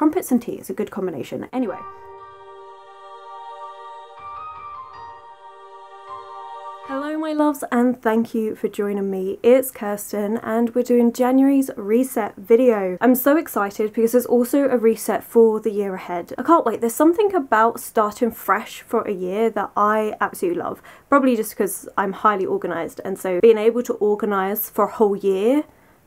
crumpets and tea is a good combination. Anyway. Hello my loves, and thank you for joining me. It's Kirsten and we're doing January's reset video. I'm so excited because there's also a reset for the year ahead. I can't wait. There's something about starting fresh for a year that I absolutely love. Probably just because I'm highly organised, and so being able to organise for a whole year,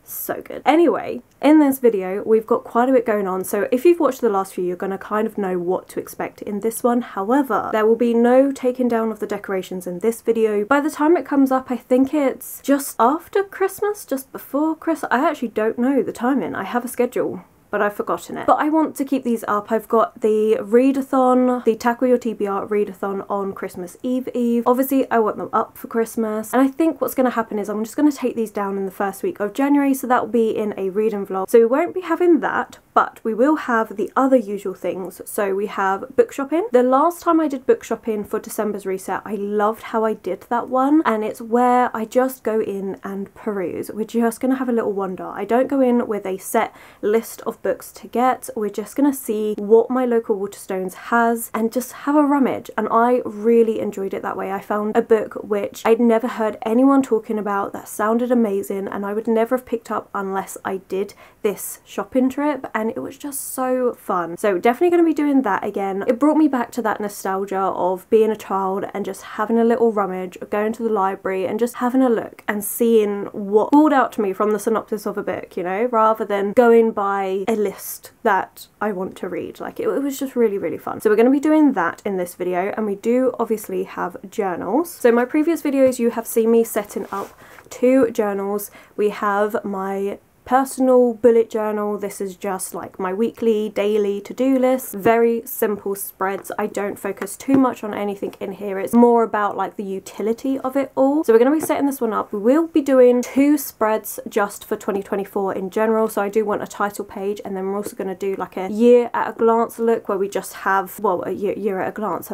so good. Anyway, in this video we've got quite a bit going on, so if you've watched the last few you're going to kind of know what to expect in this one. However, there will be no taking down of the decorations in this video. By the time it comes up, I think it's just after Christmas, just before Christmas. I actually don't know the timing. I have a schedule, but I've forgotten it. But I want to keep these up. I've got the readathon, the Tackle Your TBR readathon on Christmas Eve. Obviously I want them up for Christmas, and I think what's going to happen is I'm just going to take these down in the first week of January, so that will be in a reading vlog. So we won't be having that, but we will have the other usual things. So we have book shopping. The last time I did book shopping for December's reset, I loved how I did that one, and it's where I just go in and peruse. We're just going to have a little wander. I don't go in with a set list of books to get. We're just going to see what my local Waterstones has and just have a rummage, and I really enjoyed it that way. I found a book which I'd never heard anyone talking about that sounded amazing, and I would never have picked up unless I did this shopping trip, and it was just so fun. So definitely going to be doing that again. It brought me back to that nostalgia of being a child and just having a little rummage, going to the library and just having a look and seeing what called out to me from the synopsis of a book, you know, rather than going by a list that I want to read. Like it was just really fun. So we're going to be doing that in this video, and we do obviously have journals. So my previous videos you have seen me setting up 2 journals. We have my personal bullet journal. This is just like my weekly, daily to-do list. Very simple spreads. I don't focus too much on anything in here. It's more about like the utility of it all. So we're going to be setting this one up. We will be doing 2 spreads just for 2024 in general. So I do want a title page, and then we're also going to do like a year at a glance look where we just have, well, a year at a glance.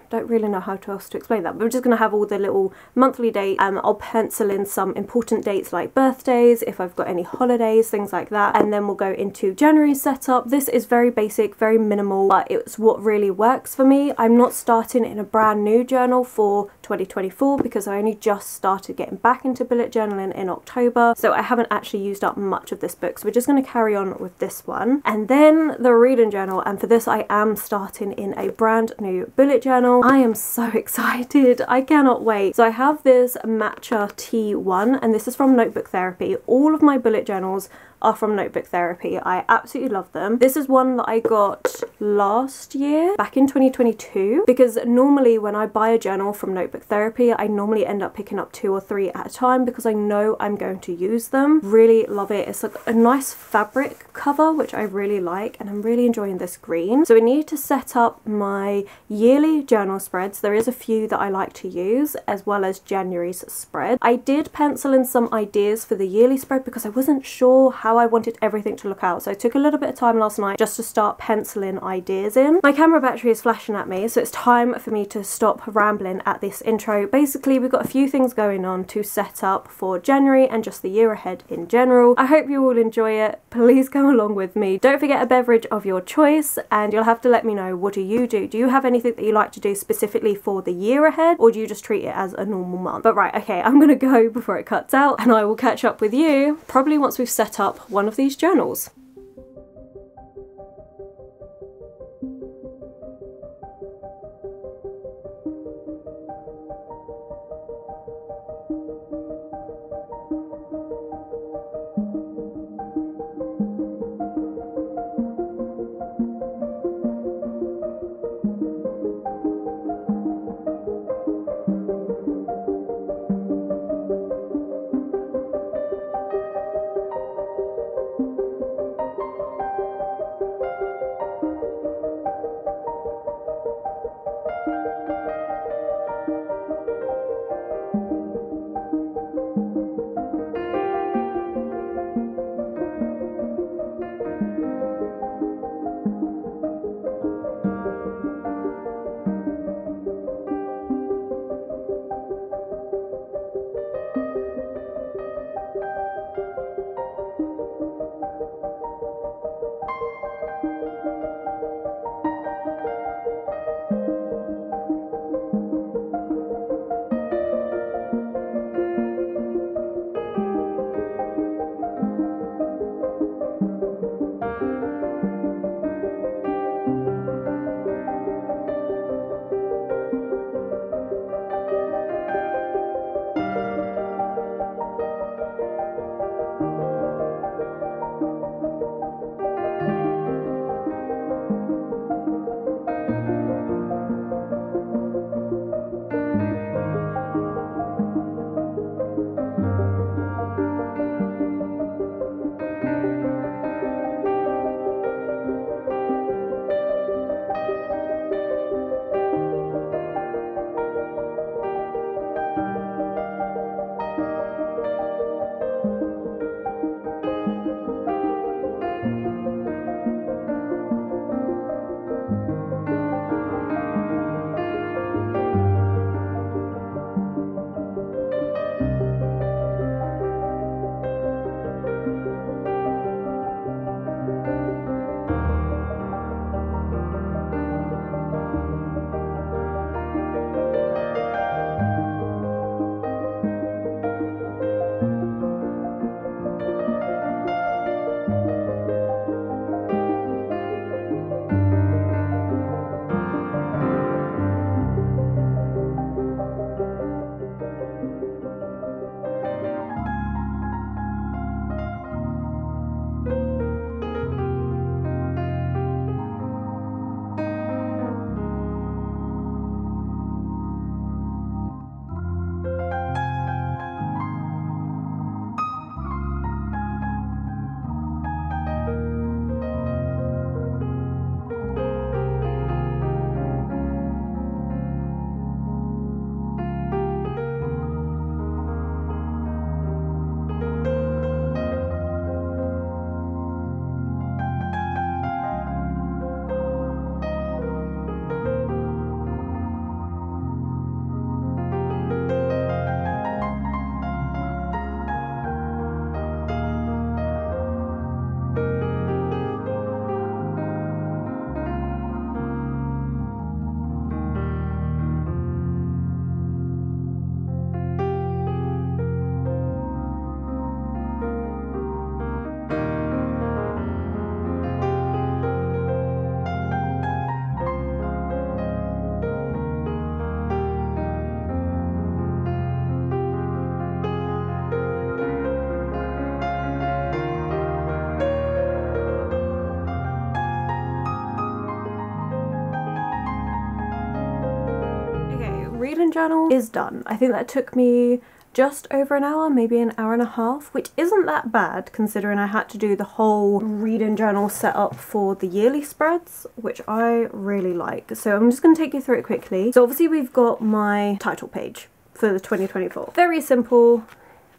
Don't really know how else to explain that, but we're just going to have all the little monthly dates. I'll pencil in some important dates like birthdays, if I've got any holidays, things like that, and then we'll go into January's setup. This is very basic, very minimal, but it's what really works for me. I'm not starting in a brand new journal for 2024 because I only just started getting back into bullet journaling in October, so I haven't actually used up much of this book. So we're just going to carry on with this one, and then the reading journal, and for this I am starting in a brand new bullet journal. I am so excited. I cannot wait. So I have this matcha tea one, and this is from Notebook Therapy. All of my bullet journals are from Notebook Therapy. I absolutely love them. This is one that I got last year, back in 2022, because normally when I buy a journal from Notebook Therapy, I normally end up picking up 2 or 3 at a time because I know I'm going to use them. Really love it. It's like a nice fabric cover, which I really like, and I'm really enjoying this green. So we need to set up my yearly journal spreads. There is a few that I like to use, as well as January's spread. I did pencil in some ideas for the yearly spread because I wasn't sure how I wanted everything to look out. So I took a little bit of time last night just to start penciling ideas in. My camera battery is flashing at me, so it's time for me to stop rambling at this intro. Basically, we've got a few things going on to set up for January and just the year ahead in general. I hope you all enjoy it. Please come along with me. Don't forget a beverage of your choice, and you'll have to let me know, what do you do? Do you have anything that you like to do specifically for the year ahead, or do you just treat it as a normal month? But right, okay, I'm gonna go before it cuts out, and I will catch up with you probably once we've set up one of these journals. reading journal is done. I think that took me just over an hour, maybe an hour and a half, which isn't that bad considering I had to do the whole reading journal setup for the yearly spreads, which I really like. So I'm just going to take you through it quickly. So obviously we've got my title page for the 2024. Very simple,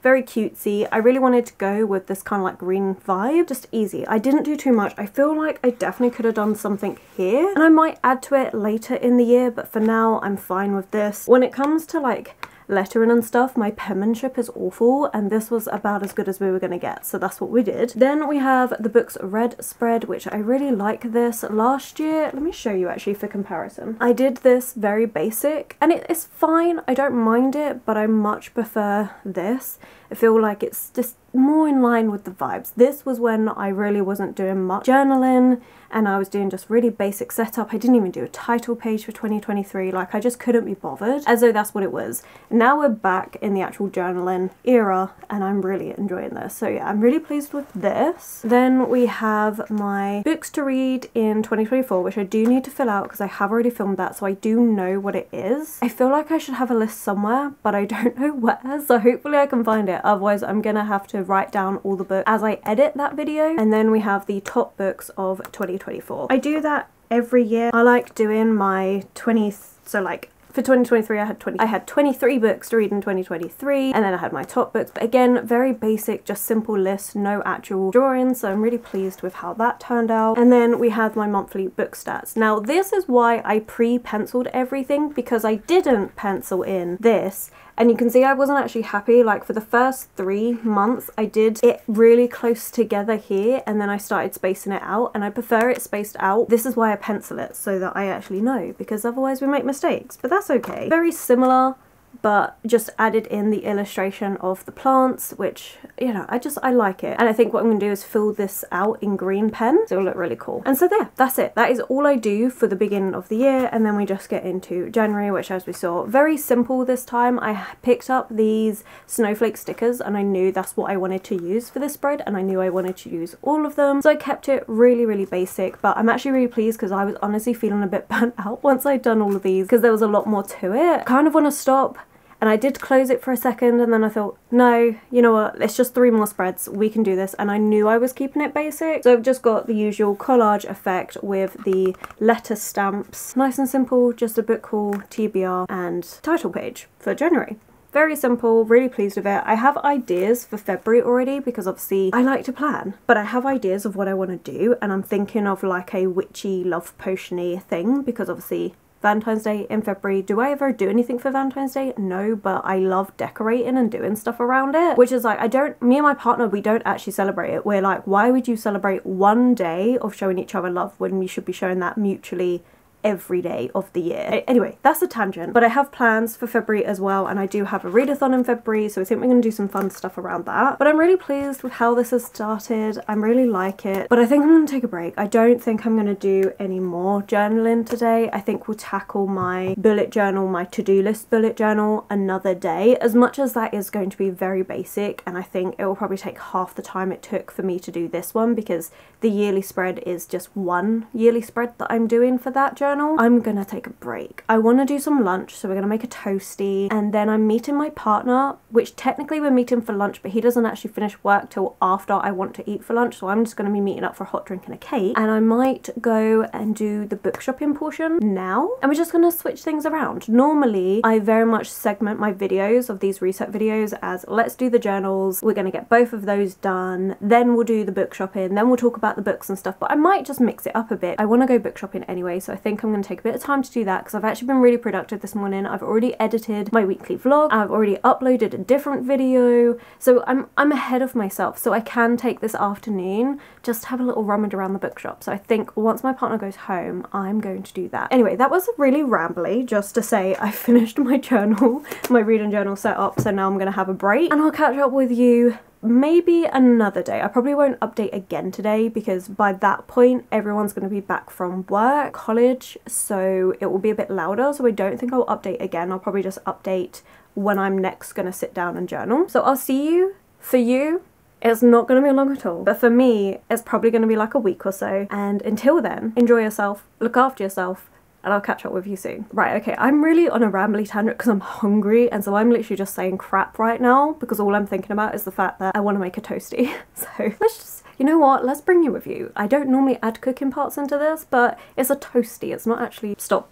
very cutesy. I really wanted to go with this kind of like green vibe, just easy. I didn't do too much. I feel like I definitely could have done something here and I might add to it later in the year, but for now I'm fine with this. When it comes to like lettering and stuff, my penmanship is awful and this was about as good as we were gonna get, so that's what we did. Then we have the Books Red spread, which I really like this. Last year, let me show you actually for comparison. I did this very basic and it is fine, I don't mind it, but I much prefer this. I feel like it's just more in line with the vibes. This was when I really wasn't doing much journaling and I was doing just really basic setup. I didn't even do a title page for 2023, like I just couldn't be bothered, as though that's what it was. Now we're back in the actual journaling era and I'm really enjoying this. So yeah, I'm really pleased with this. Then we have my books to read in 2024, which I do need to fill out because I have already filmed that, so I do know what it is. I feel like I should have a list somewhere, but I don't know where, so hopefully I can find it. Otherwise I'm gonna have to write down all the books as I edit that video. And then we have the top books of 2024. I do that every year. I like doing my 20th, so like for 2023 I had 23 books to read in 2023, and then I had my top books, but again very basic, just simple list, no actual drawings, so I'm really pleased with how that turned out. And then we have my monthly book stats. Now this is why I pre-penciled everything, because I didn't pencil in this. And you can see I wasn't actually happy. Like for the first 3 months I did it really close together here and then I started spacing it out, and I prefer it spaced out. This is why I pencil it, so that I actually know, because otherwise we make mistakes, but that's okay. Very similar, but just added in the illustration of the plants, which, you know, I like it. And I think what I'm gonna do is fill this out in green pen, so it'll look really cool. And so there, that's it. That is all I do for the beginning of the year, and then we just get into January, which, as we saw, very simple this time. I picked up these snowflake stickers and I knew that's what I wanted to use for this spread, and I knew I wanted to use all of them, so I kept it really, really basic. But I'm actually really pleased because I was honestly feeling a bit burnt out once I'd done all of these, because there was a lot more to it. I kind of want to stop. And I did close it for a second and then I thought, no, you know what, it's just 3 more spreads, we can do this. And I knew I was keeping it basic. So I've just got the usual collage effect with the letter stamps. Nice and simple, just a book haul, TBR and title page for January. Very simple, really pleased with it. I have ideas for February already because obviously I like to plan, but I have ideas of what I want to do, and I'm thinking of like a witchy love potion-y thing, because obviously Valentine's Day in February. Do I ever do anything for Valentine's Day? No, but I love decorating and doing stuff around it, which is like, me and my partner, we don't actually celebrate it. We're like, why would you celebrate one day of showing each other love when we should be showing that mutually every day of the year? Anyway, that's a tangent, but I have plans for February as well, and I do have a readathon in February, so I think we're going to do some fun stuff around that. But I'm really pleased with how this has started. I really like it, but I think I'm going to take a break. I don't think I'm going to do any more journaling today. I think we'll tackle my bullet journal, my to-do list bullet journal, another day, as much as that is going to be very basic, and I think it will probably take half the time it took for me to do this one, because the yearly spread is just one yearly spread that I'm doing for that journal. I'm gonna take a break. I want to do some lunch, so we're gonna make a toasty, and then I'm meeting my partner, which technically we're meeting for lunch, but he doesn't actually finish work till after I want to eat for lunch, so I'm just gonna be meeting up for a hot drink and a cake. And I might go and do the book shopping portion now, and we're just gonna switch things around. Normally I very much segment my videos of these reset videos as, let's do the journals, we're gonna get both of those done, then we'll do the book shopping, then we'll talk about the books and stuff, but I might just mix it up a bit. I want to go book shopping anyway, so I think I'm going to take a bit of time to do that, because I've actually been really productive this morning. I've already edited my weekly vlog, I've already uploaded a different video, so I'm ahead of myself, so I can take this afternoon just have a little rummage around the bookshop. So I think once my partner goes home, I'm going to do that. Anyway, that was really rambly, just to say I finished my journal, my reading journal set up, so now I'm going to have a break, and I'll catch up with you maybe another day. I probably won't update again today, because by that point everyone's going to be back from work, college, so it will be a bit louder, so I don't think I'll update again. I'll probably just update when I'm next going to sit down and journal. So I'll see you. For you, it's not going to be long at all, but for me it's probably going to be like a week or so, and until then, enjoy yourself, look after yourself, and I'll catch up with you soon. Right, okay, I'm really on a rambly tangent because I'm hungry, and so I'm literally just saying crap right now because all I'm thinking about is the fact that I want to make a toasty. So let's just, you know what, let's bring you with you. I don't normally add cooking parts into this, but it's a toasty, it's not actually, stop,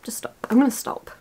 just stop, I'm gonna stop.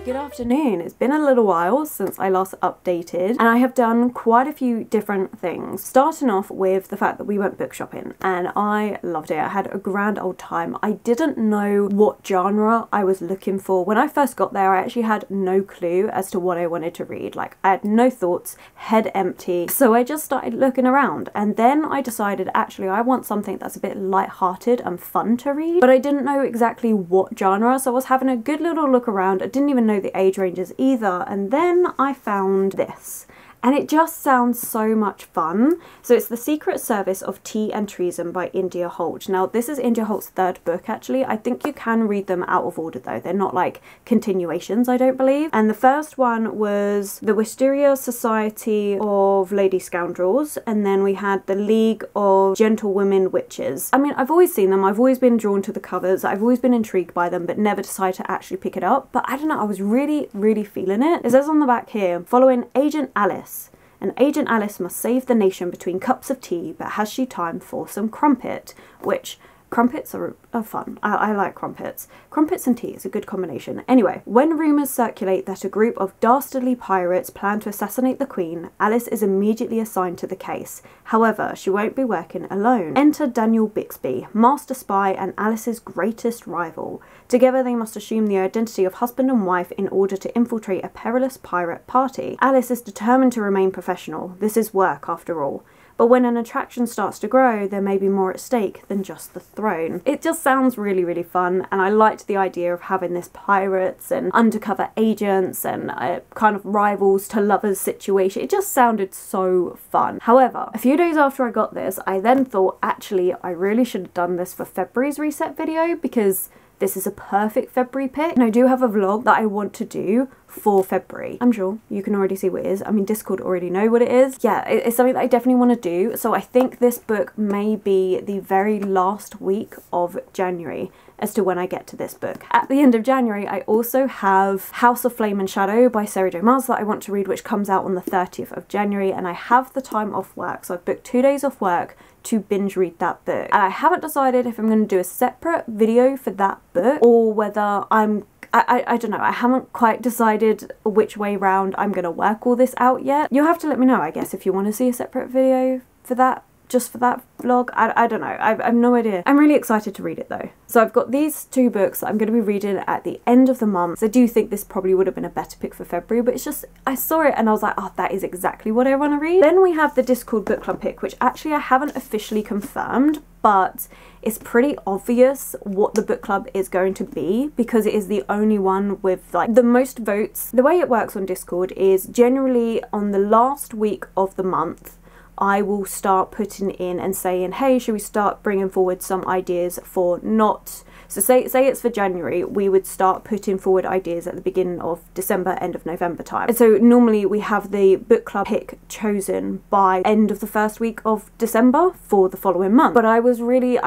Good afternoon. It's been a little while since I last updated, and I have done quite a few different things. Starting off with the fact that we went book shopping and I loved it. I had a grand old time. I didn't know what genre I was looking for. When I first got there, I actually had no clue as to what I wanted to read. Like, I had no thoughts, head empty. So I just started looking around, and then I decided actually I want something that's a bit light-hearted and fun to read, but I didn't know exactly what genre, so I was having a good little look around. I didn't even know the age ranges either, and then I found this. And it just sounds so much fun. So it's The Secret Service of Tea and Treason by India Holt. Now, this is India Holt's third book, actually. I think you can read them out of order, though. They're not like continuations, I don't believe. And the first one was The Wisteria Society of Lady Scoundrels. And then we had The League of Gentlewomen Witches. I mean, I've always seen them. I've always been drawn to the covers. I've always been intrigued by them, but never decided to actually pick it up. But I don't know, I was really, really feeling it. It says on the back here, following Agent Alice. And Agent Alice must save the nation between cups of tea, but has she time for some crumpet? Which, crumpets are fun. I like crumpets. Crumpets and tea is a good combination. Anyway, when rumours circulate that a group of dastardly pirates plan to assassinate the Queen, Alice is immediately assigned to the case. However, she won't be working alone. Enter Daniel Bixby, master spy and Alice's greatest rival. Together they must assume the identity of husband and wife in order to infiltrate a perilous pirate party. Alice is determined to remain professional. This is work after all. But when an attraction starts to grow, there may be more at stake than just the throne. It just sounds really, really fun, and I liked the idea of having this pirates and undercover agents and kind of rivals to lovers situation. It just sounded so fun. However, a few days after I got this, I then thought, actually, I really should have done this for February's reset video, because this is a perfect February pick. And I do have a vlog that I want to do for February. I'm sure you can already see what it is. I mean, Discord already know what it is. Yeah, it's something that I definitely want to do. So I think this book may be the very last week of January as to when I get to this book. At the end of January, I also have House of Flame and Shadow by Sarah J Maas that I want to read, which comes out on the 30th of January, and I have the time off work. So I've booked 2 days off work to binge read that book. And I haven't decided if I'm going to do a separate video for that book or whether I don't know, I haven't quite decided which way round I'm going to work all this out yet. You'll have to let me know, I guess, if you want to see a separate video for that just for that vlog. I don't know. I have no idea. I'm really excited to read it though. So I've got these 2 books that I'm going to be reading at the end of the month. So I do think this probably would have been a better pick for February, but it's just, I saw it and I was like, oh, that is exactly what I want to read. Then we have the Discord book club pick, which actually I haven't officially confirmed, but it's pretty obvious what the book club is going to be because it is the only one with like the most votes. The way it works on Discord is generally on the last week of the month, I will start putting in and saying, hey, should we start bringing forward some ideas for not... So say it's for January, we would start putting forward ideas at the beginning of December, end of November time. And so normally we have the book club pick chosen by end of the first week of December for the following month. But I've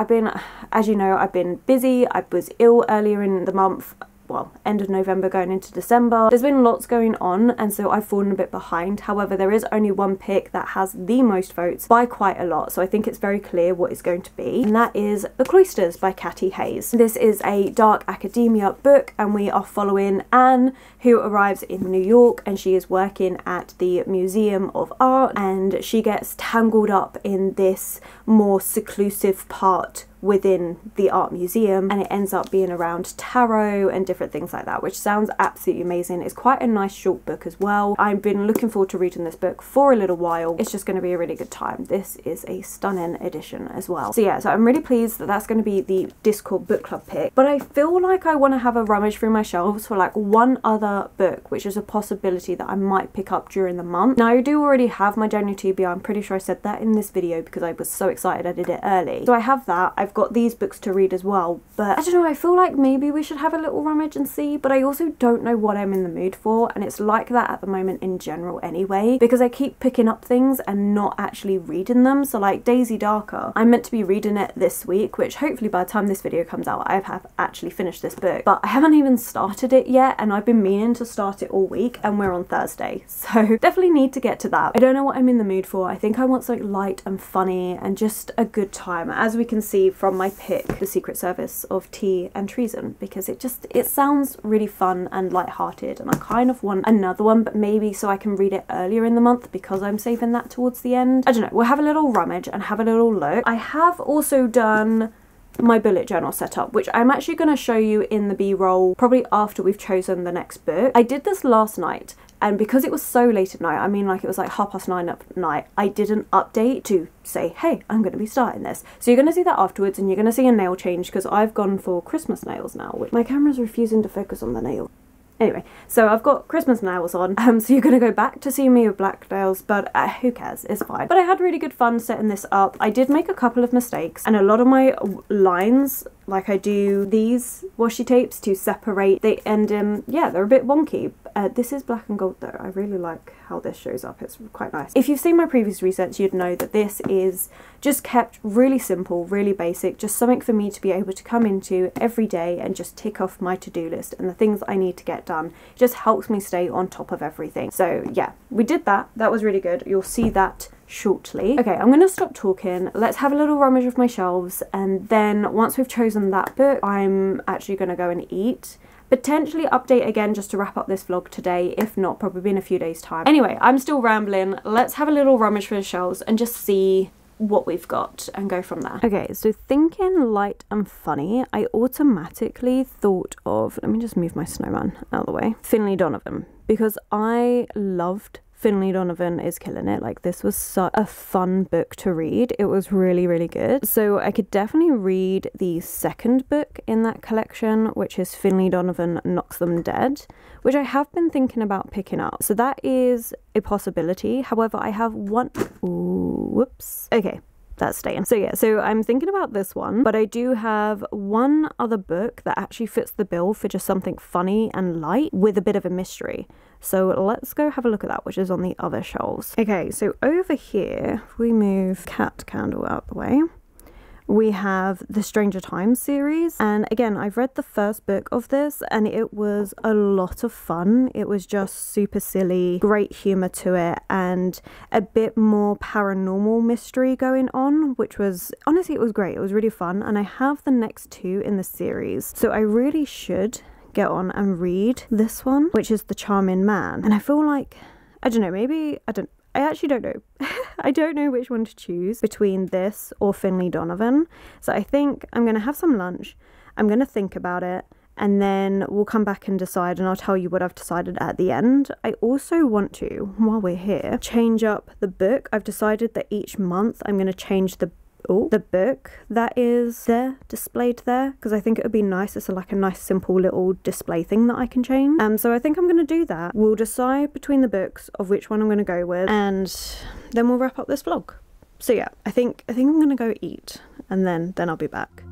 been, as you know, I've been busy. I was ill earlier in the month. Well, end of November going into December. There's been lots going on and so I've fallen a bit behind. However, there is only one pick that has the most votes by quite a lot, so I think it's very clear what it's going to be, and that is The Cloisters by Cathy Hayes. This is a dark academia book and we are following Anne, who arrives in New York and she is working at the Museum of Art, and she gets tangled up in this more seclusive part within the art museum, and it ends up being around tarot and different things like that, which sounds absolutely amazing. It's quite a nice short book as well. I've been looking forward to reading this book for a little while. It's just going to be a really good time. This is a stunning edition as well. So yeah, so I'm really pleased that that's going to be the Discord book club pick, but I feel like I want to have a rummage through my shelves for like one other book, which is a possibility that I might pick up during the month. Now I do already have my January TBR. I'm pretty sure I said that in this video because I was so excited I did it early. So I have that. I've got these books to read as well, but I don't know, I feel like maybe we should have a little rummage and see, but I also don't know what I'm in the mood for, and it's like that at the moment in general anyway, because I keep picking up things and not actually reading them. So like Daisy Darker, I'm meant to be reading it this week, which hopefully by the time this video comes out I have actually finished this book, but I haven't even started it yet, and I've been meaning to start it all week and we're on Thursday, so definitely need to get to that. I don't know what I'm in the mood for. I think I want something light and funny and just a good time, as we can see from my pick, The Secret Service of Tea and Treason, because it sounds really fun and light-hearted, and I kind of want another one, but maybe so I can read it earlier in the month because I'm saving that towards the end. I don't know, we'll have a little rummage and have a little look. I have also done my bullet journal setup, which I'm actually going to show you in the B-roll probably after we've chosen the next book. I did this last night, and because it was so late at night, I mean like it was like 9:30 at night, I didn't update to say, hey, I'm going to be starting this. So you're going to see that afterwards, and you're going to see a nail change because I've gone for Christmas nails now, which my camera's refusing to focus on the nail. Anyway, so I've got Christmas nails on, so you're going to go back to see me with black nails, but who cares, it's fine. But I had really good fun setting this up. I did make a couple of mistakes, and a lot of my lines, like I do these washi tapes to separate the end, yeah, they're a bit wonky. This is black and gold though. I really like how this shows up, it's quite nice. If you've seen my previous resets, you'd know that this is just kept really simple, really basic, just something for me to be able to come into every day and just tick off my to-do list and the things I need to get done. It just helps me stay on top of everything. So yeah, we did that. That was really good. You'll see that shortly. Okay, I'm gonna stop talking. Let's have a little rummage of my shelves, and then once we've chosen that book, I'm actually gonna go and eat. Potentially update again just to wrap up this vlog today, if not probably in a few days time. Anyway, I'm still rambling. Let's have a little rummage for the shelves and just see what we've got and go from there. Okay, so thinking light and funny, I automatically thought of, let me just move my snowman out of the way, Finlay Donovan, because I loved Finlay Donovan is killing it. Like, this was such a fun book to read. It was really, really good. So I could definitely read the second book in that collection, which is Finlay Donovan Knocks Them Dead, which I have been thinking about picking up. So that is a possibility. However, I have one... Ooh, whoops. Okay. That's staying. So yeah, so I'm thinking about this one, but I do have one other book that actually fits the bill for just something funny and light with a bit of a mystery. So let's go have a look at that, which is on the other shelves. Okay, so over here, if we move Cat Candle out the way, we have the Stranger Times series, and again, I've read the first book of this and it was a lot of fun. It was just super silly, great humour to it, and a bit more paranormal mystery going on, which was, honestly, it was great. It was really fun, and I have the next two in the series, so I really should get on and read this one, which is The Charming Man. And I feel like, I don't know, maybe, I actually don't know. I don't know which one to choose between this or Finley Donovan. So I think I'm going to have some lunch. I'm going to think about it. And then we'll come back and decide, and I'll tell you what I've decided at the end. I also want to, while we're here, change up the book. I've decided that each month I'm going to change the book that is there, displayed there, because I think it would be nice. It's like a nice simple little display thing that I can change. So I think I'm going to do that. We'll decide between the books of which one I'm going to go with, and then we'll wrap up this vlog. So yeah, I think I'm going to go eat, and then I'll be back.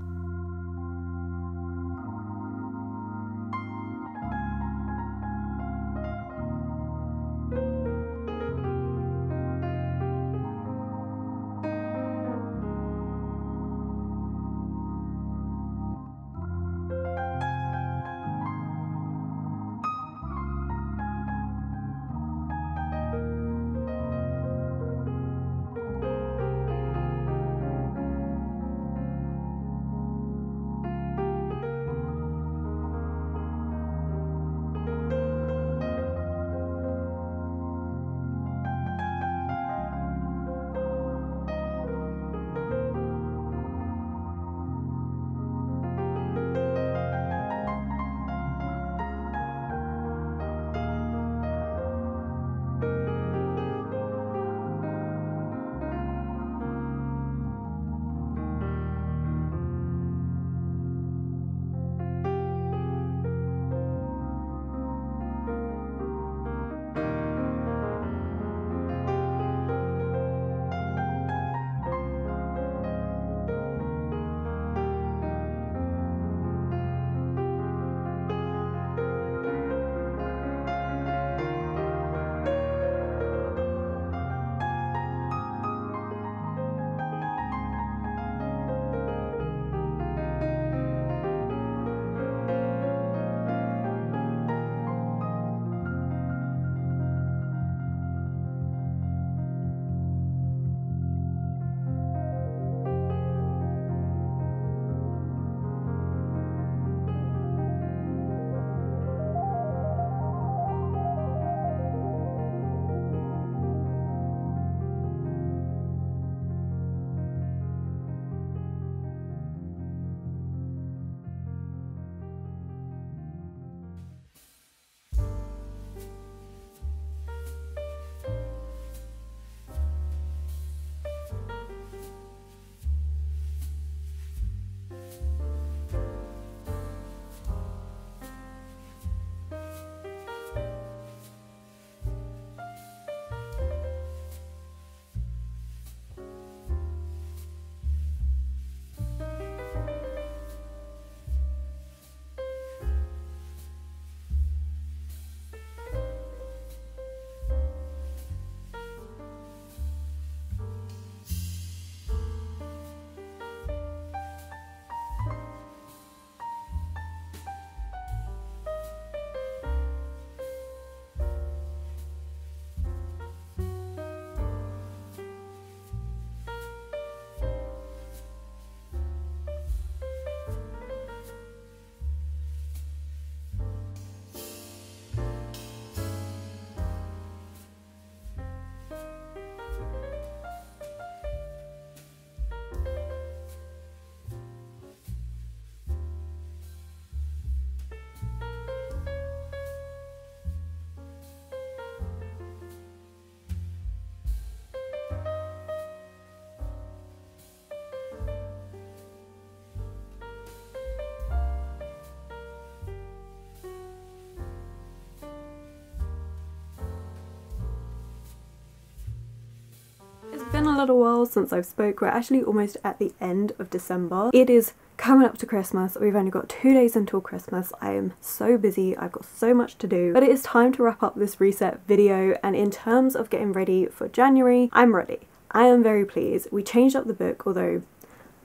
been a little while since I've spoke. We're actually almost at the end of December. It is coming up to Christmas. We've only got 2 days until Christmas. I am so busy. I've got so much to do. But it is time to wrap up this reset video, and in terms of getting ready for January, I'm ready. I am very pleased. We changed up the book, although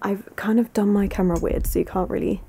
I've kind of done my camera weird so you can't really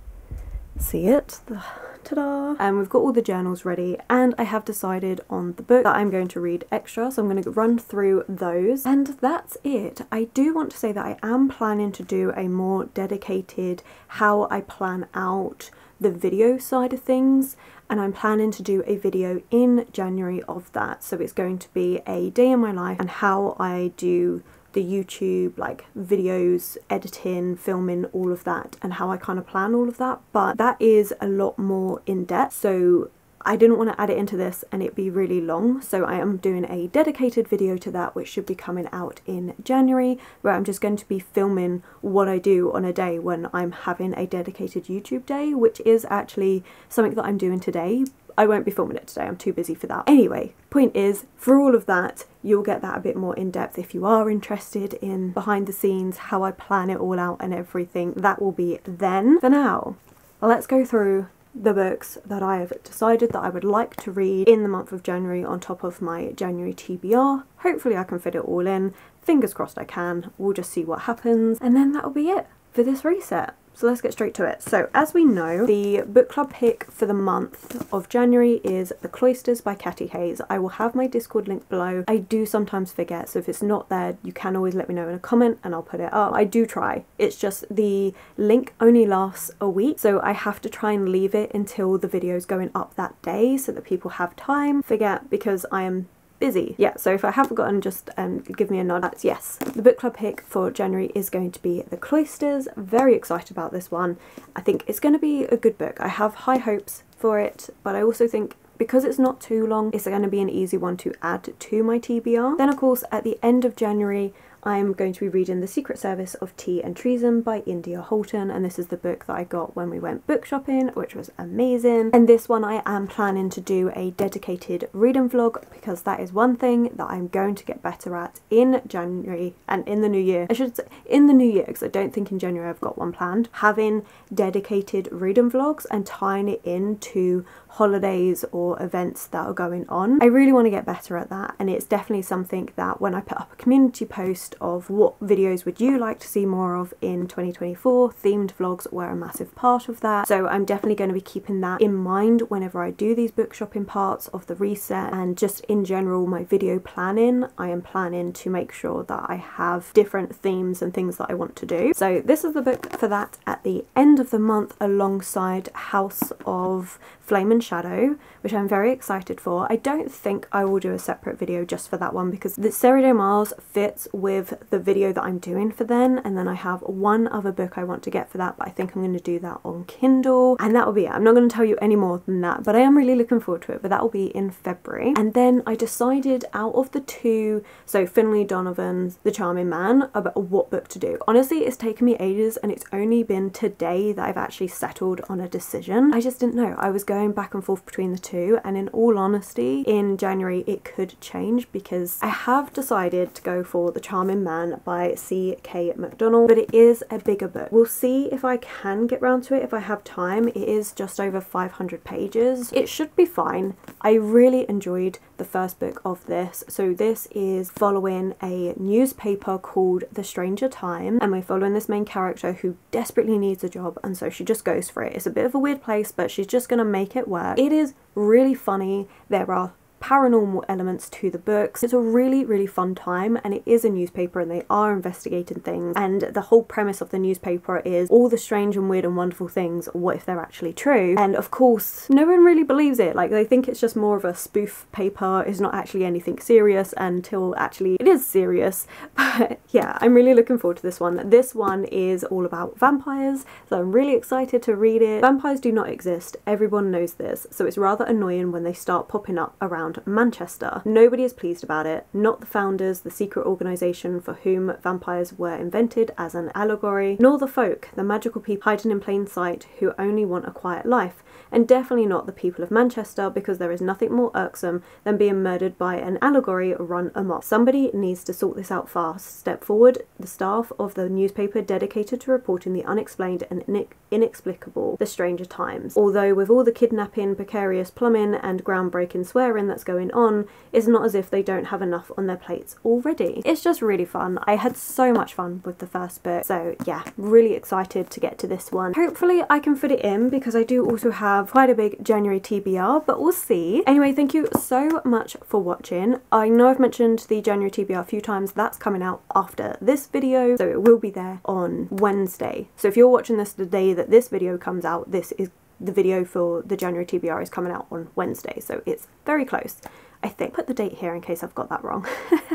see it. The ta-da! And we've got all the journals ready, and I have decided on the book that I'm going to read extra, so I'm going to run through those, and that's it. I do want to say that I am planning to do a more dedicated how I plan out the video side of things, and I'm planning to do a video in January of that. So it's going to be a day in my life and how I do the YouTube, like videos, editing, filming, all of that, and how I kind of plan all of that. But that is a lot more in depth, so I didn't want to add it into this and it be really long, so I am doing a dedicated video to that, which should be coming out in January, where I'm just going to be filming what I do on a day when I'm having a dedicated YouTube day, which is actually something that I'm doing today. I won't be filming it today, I'm too busy for that. Anyway, point is, for all of that, you'll get that a bit more in depth if you are interested in behind the scenes, how I plan it all out and everything. That will be then. For now, let's go through the books that I have decided that I would like to read in the month of January on top of my January TBR. Hopefully I can fit it all in. Fingers crossed I can. We'll just see what happens. And then that'll be it for this reset. So let's get straight to it. So as we know, the book club pick for the month of January is The Cloisters by Cathy Hayes. I will have my Discord link below. I do sometimes forget, so if it's not there, you can always let me know in a comment and I'll put it up. I do try. It's just the link only lasts a week, so I have to try and leave it until the video is going up that day so that people have time. Forget, because I am busy. Yeah, so if I have forgotten, just give me a nod. That's yes. The book club pick for January is going to be The Cloisters. Very excited about this one. I think it's going to be a good book. I have high hopes for it, but I also think because it's not too long, it's going to be an easy one to add to my TBR. Then of course at the end of January, I'm going to be reading The Secret Service of Tea and Treason by India Holton, and this is the book that I got when we went book shopping, which was amazing. And this one I am planning to do a dedicated reading vlog, because that is one thing that I'm going to get better at in January and in the new year. I should say in the new year, because I don't think in January I've got one planned. Having dedicated reading vlogs and tying it into holidays or events that are going on. I really want to get better at that, and it's definitely something that when I put up a community post of what videos would you like to see more of in 2024, themed vlogs were a massive part of that, so I'm definitely going to be keeping that in mind whenever I do these book shopping parts of the reset, and just in general my video planning. I am planning to make sure that I have different themes and things that I want to do. So this is the book for that at the end of the month, alongside House of Flame and Shadow, which I'm very excited for. I don't think I will do a separate video just for that one, because the Sarah J Maas fits with the video that I'm doing for then, and then I have one other book I want to get for that, but I think I'm going to do that on Kindle, and that will be it. I'm not going to tell you any more than that, but I am really looking forward to it. But that will be in February. And then I decided out of the two, so Finlay Donovan's The Charming Man, about what book to do. Honestly, it's taken me ages, and it's only been today that I've actually settled on a decision. I just didn't know. I was going back and forth between the two, and in all honesty, in January it could change, because I have decided to go for The Charming Man by C.K. McDonald, but it is a bigger book. We'll see if I can get round to it if I have time. It is just over 500 pages. It should be fine. I really enjoyed the first book of this. So this is following a newspaper called The Stranger Times, and we're following this main character who desperately needs a job, and so she just goes for it. It's a bit of a weird place, but she's just gonna make it work. It is really funny. There are paranormal elements to the books. It's a really, really fun time, and it is a newspaper and they are investigating things, and the whole premise of the newspaper is all the strange and weird and wonderful things, what if they're actually true? And of course no one really believes it. Like, they think it's just more of a spoof paper, it's not actually anything serious, until actually it is serious. But yeah, I'm really looking forward to this one. This one is all about vampires, so I'm really excited to read it. Vampires do not exist, everyone knows this, so it's rather annoying when they start popping up around Manchester. Nobody is pleased about it, not the founders, the secret organisation for whom vampires were invented as an allegory, nor the folk, the magical people hiding in plain sight who only want a quiet life, and definitely not the people of Manchester, because there is nothing more irksome than being murdered by an allegory run amok. Somebody needs to sort this out fast. Step forward, the staff of the newspaper dedicated to reporting the unexplained and inexplicable, The Stranger Times. Although with all the kidnapping, precarious plumbing and groundbreaking swearing that's that's going on, it's not as if they don't have enough on their plates already. It's just really fun. I had so much fun with the first book, so yeah, really excited to get to this one. Hopefully I can fit it in because I do also have quite a big January TBR, but we'll see. Anyway, thank you so much for watching. I know I've mentioned the January TBR a few times. That's coming out after this video, so it will be there on Wednesday. So if you're watching this the day that this video comes out, this is the video for the January TBR is coming out on Wednesday, so it's very close. I think. Put the date here in case I've got that wrong.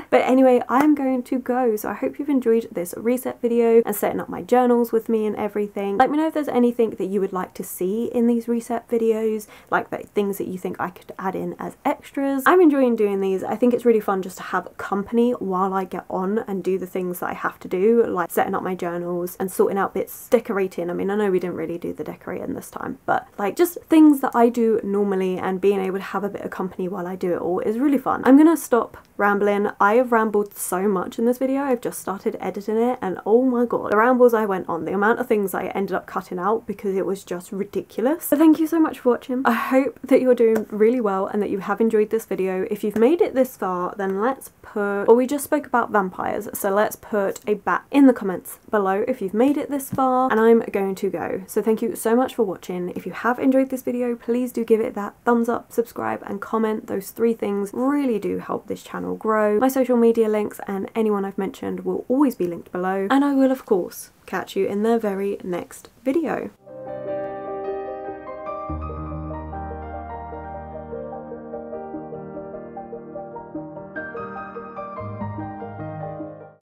But anyway, I'm going to go, so I hope you've enjoyed this reset video and setting up my journals with me and everything. Let me know if there's anything that you would like to see in these reset videos, like things that you think I could add in as extras. I'm enjoying doing these. I think it's really fun just to have company while I get on and do the things that I have to do, like setting up my journals and sorting out bits, decorating. I mean, I know we didn't really do the decorating this time, but like just things that I do normally and being able to have a bit of company while I do it all is really fun. I'm gonna stop rambling. I have rambled so much in this video. I've just started editing it and oh my god, the rambles I went on, the amount of things I ended up cutting out because it was just ridiculous. So thank you so much for watching. I hope that you're doing really well and that you have enjoyed this video. If you've made it this far, then let's put, well, we just spoke about vampires, so let's put a bat in the comments below if you've made it this far, and I'm going to go. So thank you so much for watching. If you have enjoyed this video, please do give it that thumbs up, subscribe and comment. Those 3 things really do help this channel grow. My social media links and anyone I've mentioned will always be linked below, and I will of course catch you in the very next video.